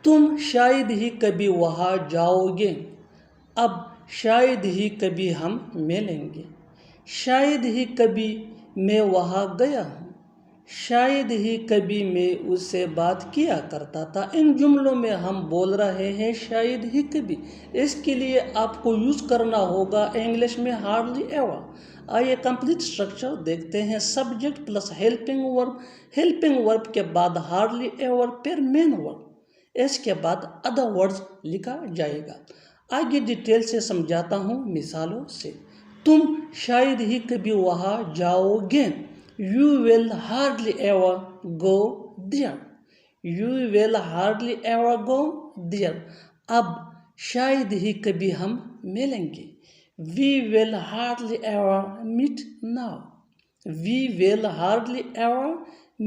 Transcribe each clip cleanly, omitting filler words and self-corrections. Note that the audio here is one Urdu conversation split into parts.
تم شاید ہی کبھی وہاں جاؤ گے، اب شاید ہی کبھی ہم ملیں گے، شاید ہی کبھی میں وہاں گیا ہوں، شاید ہی کبھی میں اس سے بات کیا کرتا تھا۔ ان جملوں میں ہم بول رہے ہیں شاید ہی کبھی۔ اس کے لیے آپ کو یوز کرنا ہوگا انگلش میں ہارڈلی ایور۔ آئیے کمپلیٹ سٹرکچر دیکھتے ہیں۔ سبجیکٹ پلس ہیلپنگ ورب، ہیلپنگ ورب کے بعد ہارڈلی ایور پھر مین ورب، اس کے بعد ادر ورڈز لکھا جائے گا۔ آگے ڈیٹیل سے سمجھاتا ہوں مثالوں سے۔ تم شاید ہی کبھی وہاں جاؤ گے، You will hardly ever go there. You will hardly ever go there. اب شاید ہی کبھی ہم ملیں گے، We will hardly ever meet now. We will hardly ever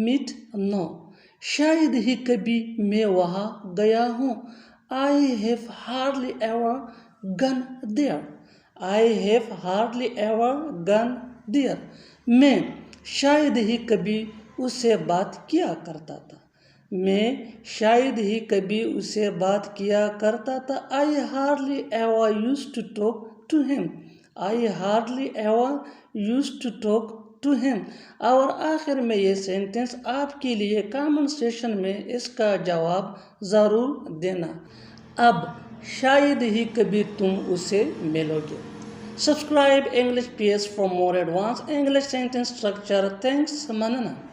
meet now. شاید ہی کبھی میں وہاں گیا ہوں، I have hardly ever gone there. I have hardly ever gone there. میں شاید ہی کبھی اس سے بات کیا کرتا تھا، میں شاید ہی کبھی اس سے بات کیا کرتا تھا۔ I hardly ever used to talk to him. I hardly ever used to talk to him. اور آخر میں یہ سینٹنس آپ کے لیے کامنٹ سیکشن میں اس کا جواب ضرور دینا۔ اب شاید ہی کبھی تم اسے ملو گے۔ Subscribe English PS for more advanced English sentence structure. Thanks, Manana.